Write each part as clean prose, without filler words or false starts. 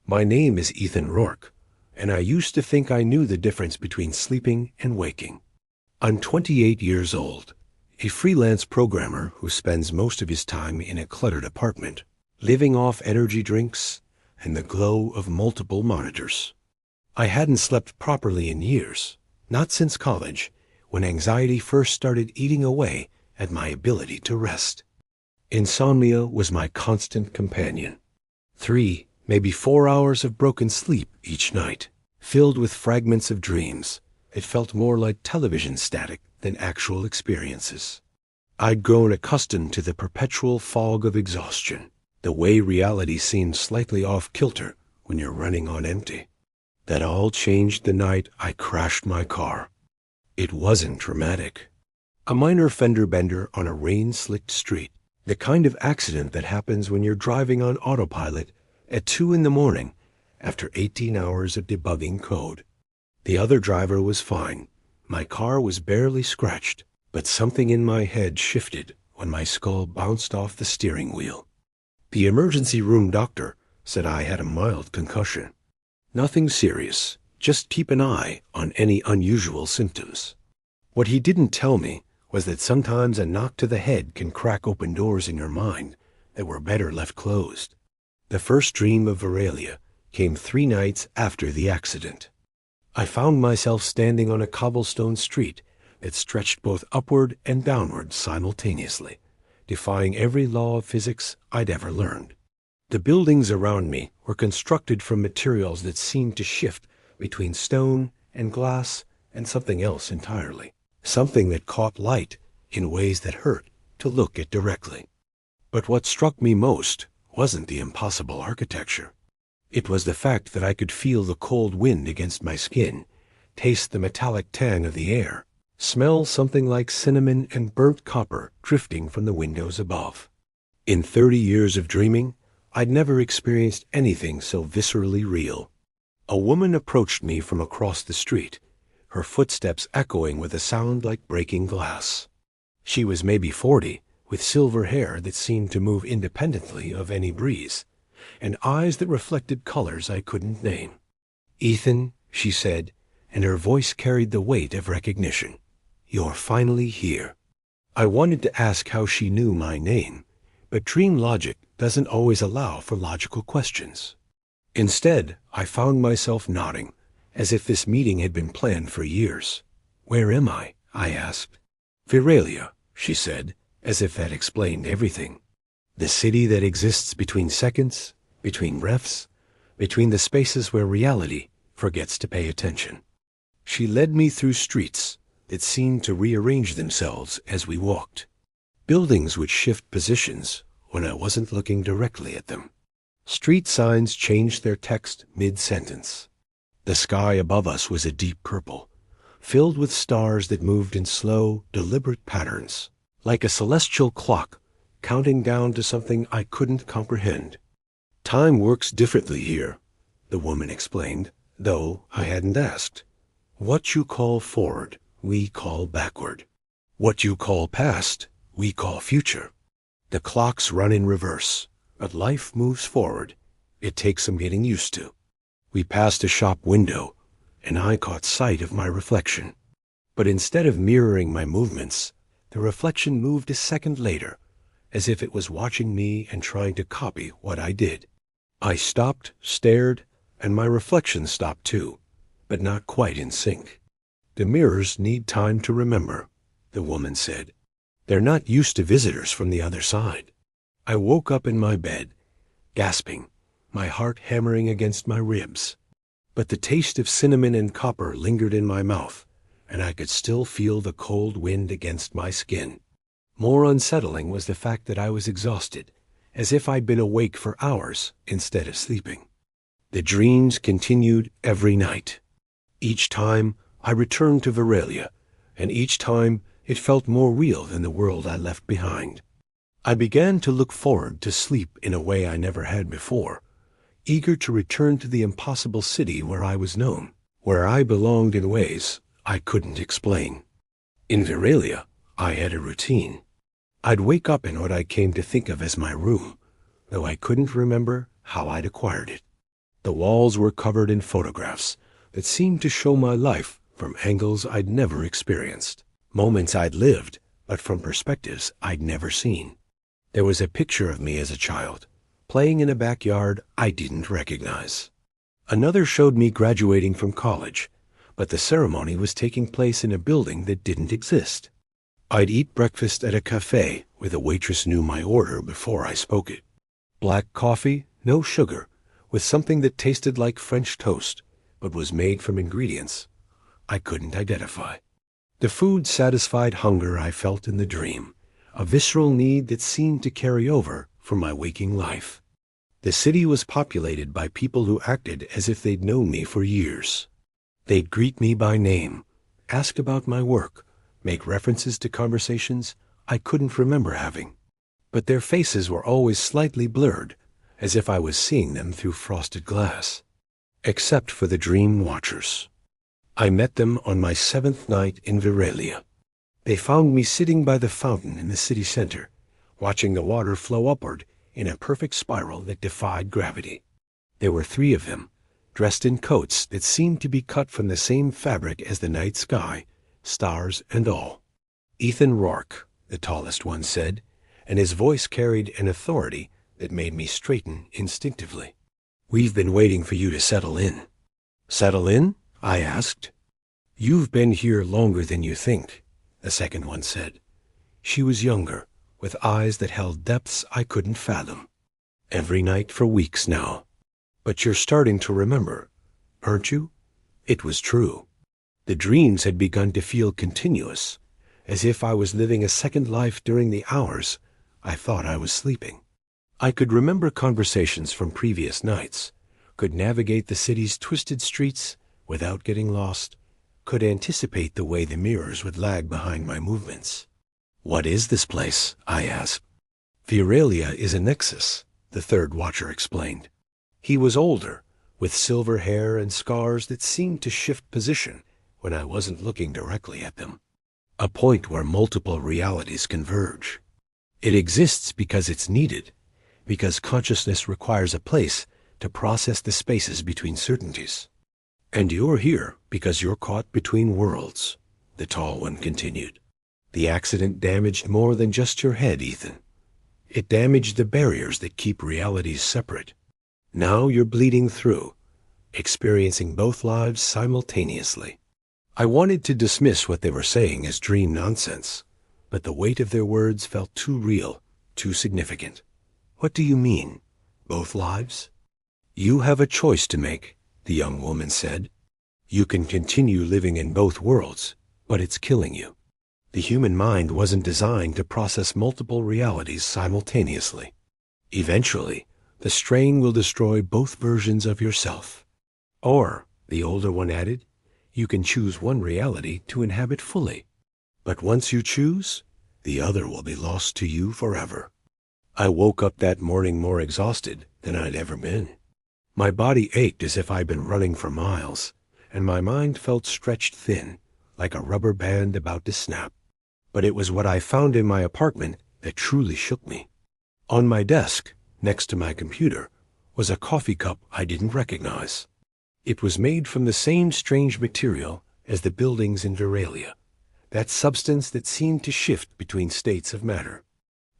My name is Ethan Rourke, and I used to think I knew the difference between sleeping and waking. I'm 28 years old, a freelance programmer who spends most of his time in a cluttered apartment, living off energy drinks and the glow of multiple monitors. I hadn't slept properly in years, not since college, when anxiety first started eating away at my ability to rest. Insomnia was my constant companion. 3, maybe 4 hours of broken sleep each night, filled with fragments of dreams. It felt more like television static than actual experiences. I'd grown accustomed to the perpetual fog of exhaustion, the way reality seemed slightly off-kilter when you're running on empty. That all changed the night I crashed my car. It wasn't dramatic. A minor fender bender on a rain-slicked street, the kind of accident that happens when you're driving on autopilot at 2 in the morning after 18 hours of debugging code. The other driver was fine. My car was barely scratched, but something in my head shifted when my skull bounced off the steering wheel. The emergency room doctor said I had a mild concussion. Nothing serious, just keep an eye on any unusual symptoms. What he didn't tell me was that sometimes a knock to the head can crack open doors in your mind that were better left closed. The first dream of Veralia came 3 nights after the accident. I found myself standing on a cobblestone street that stretched both upward and downward simultaneously, defying every law of physics I'd ever learned. The buildings around me were constructed from materials that seemed to shift between stone and glass and something else entirely, something that caught light in ways that hurt to look at directly. But what struck me most wasn't the impossible architecture. It was the fact that I could feel the cold wind against my skin, taste the metallic tang of the air, smell something like cinnamon and burnt copper drifting from the windows above. In 30 years of dreaming, I'd never experienced anything so viscerally real. A woman approached me from across the street, her footsteps echoing with a sound like breaking glass. She was maybe 40, with silver hair that seemed to move independently of any breeze, and eyes that reflected colors I couldn't name. "Ethan," she said, and her voice carried the weight of recognition. "You're finally here." I wanted to ask how she knew my name, but dream logic doesn't always allow for logical questions. Instead, I found myself nodding, as if this meeting had been planned for years. "Where am I?" I asked. "Veralia," she said, as if that explained everything. "The city that exists between seconds, between refs, between the spaces where reality forgets to pay attention." She led me through streets that seemed to rearrange themselves as we walked. Buildings would shift positions when I wasn't looking directly at them. Street signs changed their text mid-sentence. The sky above us was a deep purple, filled with stars that moved in slow, deliberate patterns, like a celestial clock counting down to something I couldn't comprehend. "Time works differently here," the woman explained, though I hadn't asked. "What you call forward, we call backward. What you call past, we call future. The clocks run in reverse, but life moves forward. It takes some getting used to." We passed a shop window, and I caught sight of my reflection. But instead of mirroring my movements, the reflection moved a second later, as if it was watching me and trying to copy what I did. I stopped, stared, and my reflection stopped too, but not quite in sync. "The mirrors need time to remember," the woman said. "They're not used to visitors from the other side." I woke up in my bed, gasping, my heart hammering against my ribs. But the taste of cinnamon and copper lingered in my mouth, and I could still feel the cold wind against my skin. More unsettling was the fact that I was exhausted, as if I'd been awake for hours instead of sleeping. The dreams continued every night. Each time I returned to Veralia, and each time it felt more real than the world I left behind. I began to look forward to sleep in a way I never had before, eager to return to the impossible city where I was known, where I belonged in ways I couldn't explain. In Veralia, I had a routine. I'd wake up in what I came to think of as my room, though I couldn't remember how I'd acquired it. The walls were covered in photographs that seemed to show my life from angles I'd never experienced, moments I'd lived, but from perspectives I'd never seen. There was a picture of me as a child, playing in a backyard I didn't recognize. Another showed me graduating from college, but the ceremony was taking place in a building that didn't exist. I'd eat breakfast at a cafe where the waitress knew my order before I spoke it. Black coffee, no sugar, with something that tasted like French toast, but was made from ingredients I couldn't identify. The food satisfied hunger I felt in the dream, a visceral need that seemed to carry over from my waking life. The city was populated by people who acted as if they'd known me for years. They'd greet me by name, ask about my work, make references to conversations I couldn't remember having. But their faces were always slightly blurred, as if I was seeing them through frosted glass. Except for the dream watchers. I met them on my 7th night in Veralia. They found me sitting by the fountain in the city center, watching the water flow upward in a perfect spiral that defied gravity. There were 3 of them, dressed in coats that seemed to be cut from the same fabric as the night sky, stars and all. Ethan Rourke, the tallest one said, and his voice carried an authority that made me straighten instinctively. "We've been waiting for you to settle in." "Settle in?" I asked. "You've been here longer than you think," the second one said. She was younger, with eyes that held depths I couldn't fathom. "Every night for weeks now. But you're starting to remember, aren't you?" It was true. The dreams had begun to feel continuous, as if I was living a second life during the hours I thought I was sleeping. I could remember conversations from previous nights, could navigate the city's twisted streets without getting lost, could anticipate the way the mirrors would lag behind my movements. "What is this place?" I asked. "Veralia is a nexus," the third watcher explained. He was older, with silver hair and scars that seemed to shift position when I wasn't looking directly at them. "A point where multiple realities converge. It exists because it's needed, because consciousness requires a place to process the spaces between certainties. And you're here because you're caught between worlds," the tall one continued. "The accident damaged more than just your head, Ethan. It damaged the barriers that keep realities separate. Now you're bleeding through, experiencing both lives simultaneously." I wanted to dismiss what they were saying as dream nonsense, but the weight of their words felt too real, too significant. "What do you mean, both lives?" "You have a choice to make," the young woman said. "You can continue living in both worlds, but it's killing you. The human mind wasn't designed to process multiple realities simultaneously. Eventually, the strain will destroy both versions of yourself. Or," the older one added, "you can choose one reality to inhabit fully. But once you choose, the other will be lost to you forever." I woke up that morning more exhausted than I'd ever been. My body ached as if I'd been running for miles, and my mind felt stretched thin, like a rubber band about to snap. But it was what I found in my apartment that truly shook me. On my desk, next to my computer, was a coffee cup I didn't recognize. It was made from the same strange material as the buildings in Veralia, that substance that seemed to shift between states of matter.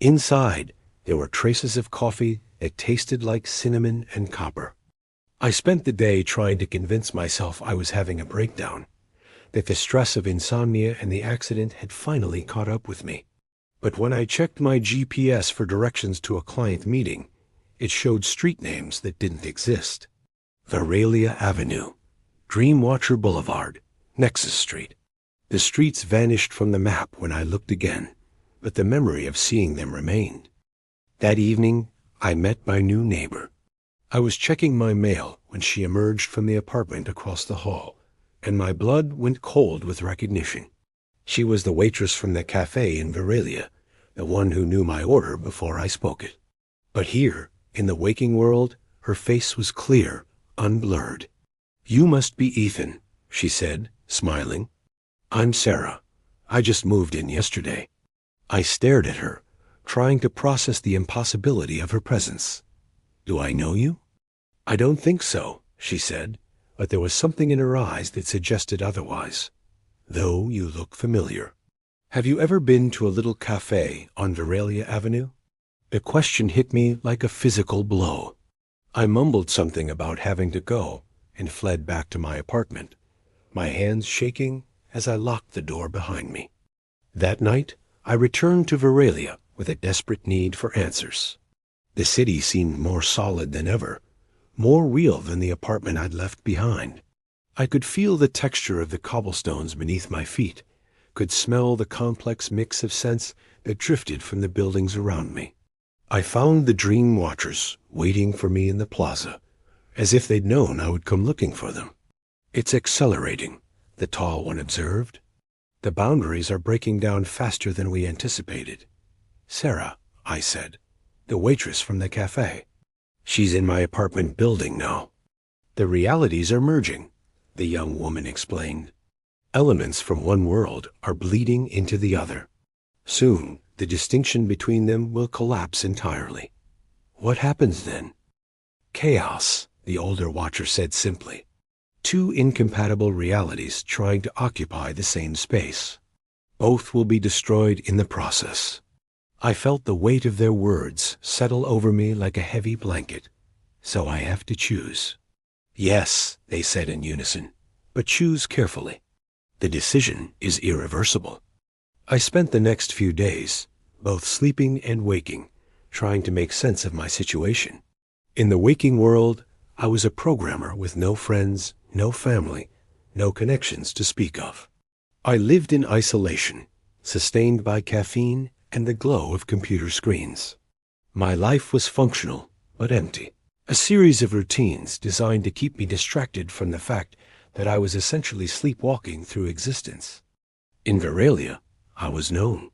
Inside, there were traces of coffee that tasted like cinnamon and copper. I spent the day trying to convince myself I was having a breakdown, that the stress of insomnia and the accident had finally caught up with me. But when I checked my GPS for directions to a client meeting, it showed street names that didn't exist. Veralia Avenue, Dreamwatcher Boulevard, Nexus Street. The streets vanished from the map when I looked again, but the memory of seeing them remained. That evening, I met my new neighbor. I was checking my mail when she emerged from the apartment across the hall, and my blood went cold with recognition. She was the waitress from the cafe in Veralia, the one who knew my order before I spoke it. But here, in the waking world, her face was clear, unblurred. "You must be Ethan," she said, smiling. "I'm Sarah. I just moved in yesterday." I stared at her, trying to process the impossibility of her presence. "Do I know you?" I don't think so, she said, but there was something in her eyes that suggested otherwise. Though you look familiar. Have you ever been to a little cafe on Veralia Avenue? The question hit me like a physical blow. I mumbled something about having to go and fled back to my apartment, my hands shaking as I locked the door behind me. That night, I returned to Veralia with a desperate need for answers. The city seemed more solid than ever, more real than the apartment I'd left behind. I could feel the texture of the cobblestones beneath my feet, could smell the complex mix of scents that drifted from the buildings around me. I found the dream watchers waiting for me in the plaza, as if they'd known I would come looking for them. It's accelerating, the tall one observed. The boundaries are breaking down faster than we anticipated. Sarah, I said, the waitress from the cafe. She's in my apartment building now. The realities are merging, the young woman explained. Elements from one world are bleeding into the other. Soon, the distinction between them will collapse entirely. What happens then? Chaos, the older watcher said simply. Two incompatible realities trying to occupy the same space. Both will be destroyed in the process. I felt the weight of their words settle over me like a heavy blanket. So I have to choose. Yes, they said in unison, but choose carefully. The decision is irreversible. I spent the next few days, both sleeping and waking, trying to make sense of my situation. In the waking world, I was a programmer with no friends, no family, no connections to speak of. I lived in isolation, sustained by caffeine and the glow of computer screens. My life was functional, but empty. A series of routines designed to keep me distracted from the fact that I was essentially sleepwalking through existence. In Veralia, I was known.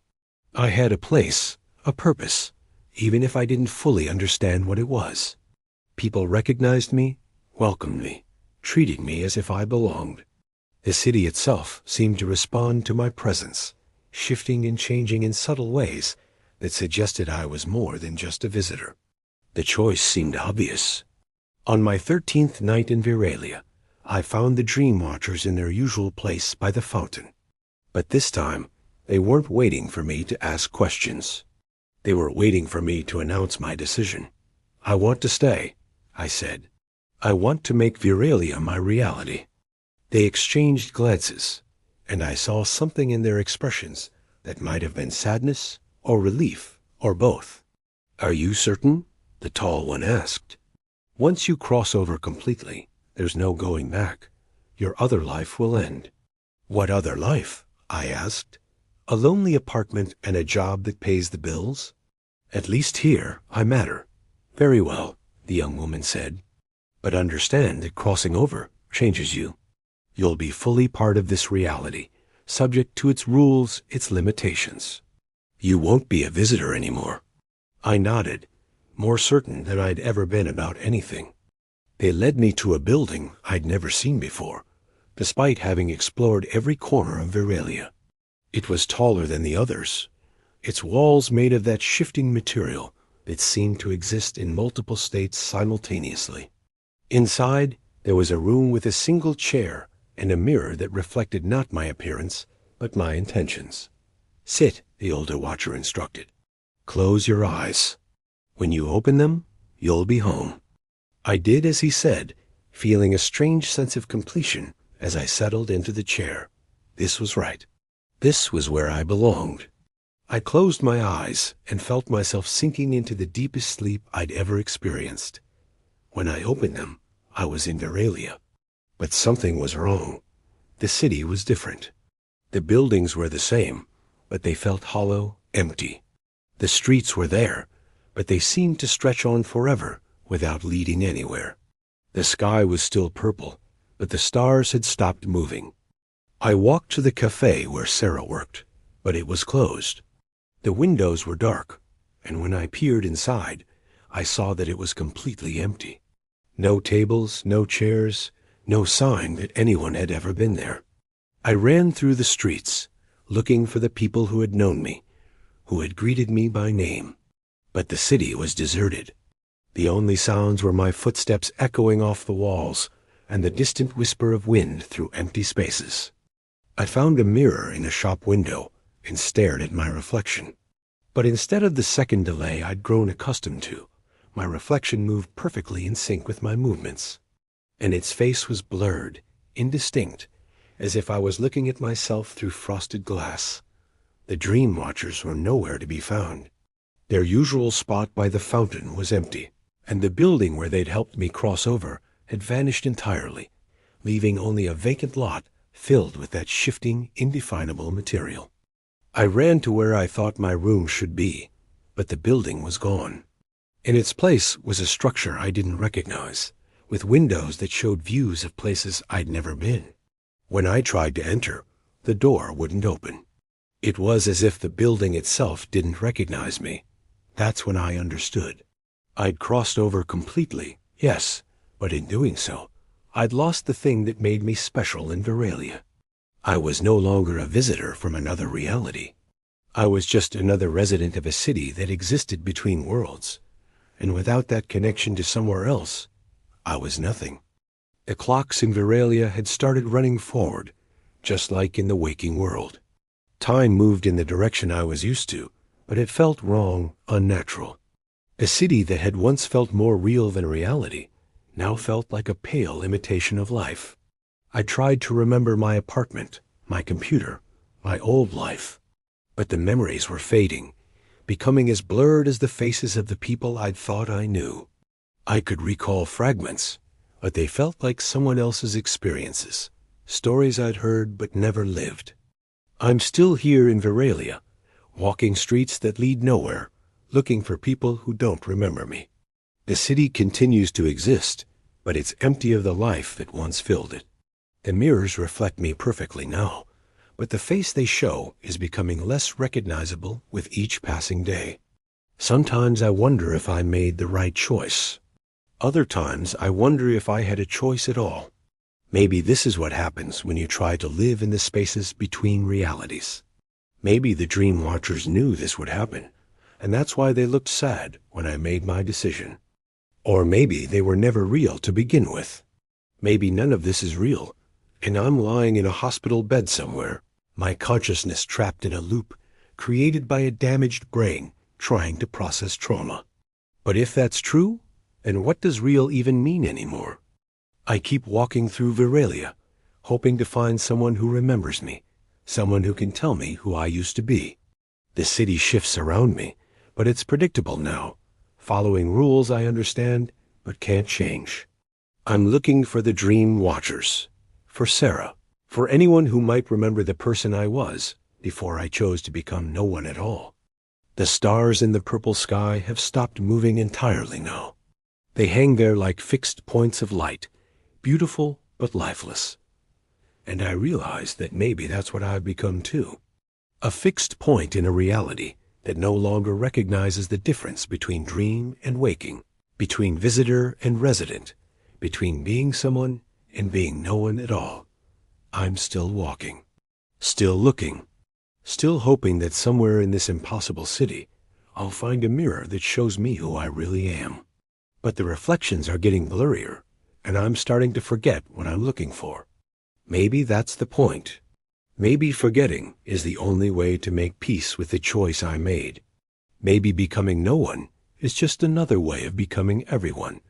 I had a place, a purpose, even if I didn't fully understand what it was. People recognized me, welcomed me, treated me as if I belonged. The city itself seemed to respond to my presence, shifting and changing in subtle ways that suggested I was more than just a visitor. The choice seemed obvious. On my 13th night in Veralia, I found the Dream Watchers in their usual place by the fountain. But this time, they weren't waiting for me to ask questions. They were waiting for me to announce my decision. I want to stay, I said. I want to make Veralia my reality. They exchanged glances, and I saw something in their expressions that might have been sadness or relief or both. Are you certain? The tall one asked. Once you cross over completely, there's no going back. Your other life will end. What other life? I asked. A lonely apartment and a job that pays the bills? At least here I matter. Very well, the young woman said. But understand that crossing over changes you. You'll be fully part of this reality, subject to its rules, its limitations. You won't be a visitor anymore. I nodded, more certain than I'd ever been about anything. They led me to a building I'd never seen before, despite having explored every corner of Veralia. It was taller than the others, its walls made of that shifting material that seemed to exist in multiple states simultaneously. Inside, there was a room with a single chair and a mirror that reflected not my appearance, but my intentions. Sit, the older watcher instructed. Close your eyes. When you open them, you'll be home. I did as he said, feeling a strange sense of completion as I settled into the chair. This was right. This was where I belonged. I closed my eyes and felt myself sinking into the deepest sleep I'd ever experienced. When I opened them, I was in Veralia. But something was wrong. The city was different. The buildings were the same, but they felt hollow, empty. The streets were there, but they seemed to stretch on forever without leading anywhere. The sky was still purple, but the stars had stopped moving. I walked to the cafe where Sarah worked, but it was closed. The windows were dark, and when I peered inside, I saw that it was completely empty. No tables, no chairs, no sign that anyone had ever been there. I ran through the streets, looking for the people who had known me, who had greeted me by name. But the city was deserted. The only sounds were my footsteps echoing off the walls and the distant whisper of wind through empty spaces. I found a mirror in a shop window and stared at my reflection. But instead of the second delay I'd grown accustomed to, my reflection moved perfectly in sync with my movements. And its face was blurred, indistinct, as if I was looking at myself through frosted glass. The dream watchers were nowhere to be found. Their usual spot by the fountain was empty, and the building where they'd helped me cross over had vanished entirely, leaving only a vacant lot filled with that shifting, indefinable material. I ran to where I thought my room should be, but the building was gone. In its place was a structure I didn't recognize, with windows that showed views of places I'd never been. When I tried to enter, the door wouldn't open. It was as if the building itself didn't recognize me. That's when I understood. I'd crossed over completely, yes, but in doing so, I'd lost the thing that made me special in Veralia. I was no longer a visitor from another reality. I was just another resident of a city that existed between worlds, and without that connection to somewhere else, I was nothing. The clocks in Veralia had started running forward, just like in the waking world. Time moved in the direction I was used to, but it felt wrong, unnatural. A city that had once felt more real than reality now felt like a pale imitation of life. I tried to remember my apartment, my computer, my old life, but the memories were fading, becoming as blurred as the faces of the people I'd thought I knew. I could recall fragments, but they felt like someone else's experiences, stories I'd heard but never lived. I'm still here in Veralia, walking streets that lead nowhere, looking for people who don't remember me. The city continues to exist, but it's empty of the life that once filled it. The mirrors reflect me perfectly now, but the face they show is becoming less recognizable with each passing day. Sometimes I wonder if I made the right choice. Other times I wonder if I had a choice at all. Maybe this is what happens when you try to live in the spaces between realities. Maybe the dream watchers knew this would happen, and that's why they looked sad when I made my decision. Or maybe they were never real to begin with. Maybe none of this is real, and I'm lying in a hospital bed somewhere, my consciousness trapped in a loop created by a damaged brain trying to process trauma. But if that's true, then what does real even mean anymore? I keep walking through Veralia, hoping to find someone who remembers me, someone who can tell me who I used to be. The city shifts around me, but it's predictable now, following rules I understand but can't change. I'm looking for the dream watchers, for Sarah, for anyone who might remember the person I was before I chose to become no one at all. The stars in the purple sky have stopped moving entirely now. They hang there like fixed points of light, beautiful but lifeless. And I realize that maybe that's what I've become too. A fixed point in a reality that no longer recognizes the difference between dream and waking, between visitor and resident, between being someone and being no one at all. I'm still walking, still looking, still hoping that somewhere in this impossible city, I'll find a mirror that shows me who I really am. But the reflections are getting blurrier, and I'm starting to forget what I'm looking for. Maybe that's the point. Maybe forgetting is the only way to make peace with the choice I made. Maybe becoming no one is just another way of becoming everyone,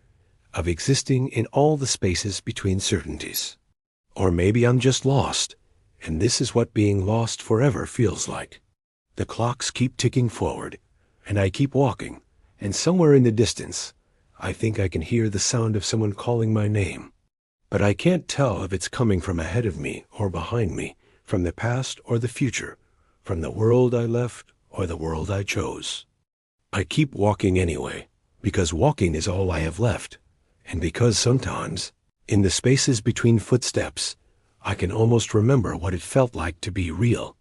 of existing in all the spaces between certainties. Or maybe I'm just lost, and this is what being lost forever feels like. The clocks keep ticking forward, and I keep walking, and somewhere in the distance, I think I can hear the sound of someone calling my name. But I can't tell if it's coming from ahead of me or behind me, from the past or the future, from the world I left or the world I chose. I keep walking anyway, because walking is all I have left, and because sometimes, in the spaces between footsteps, I can almost remember what it felt like to be real.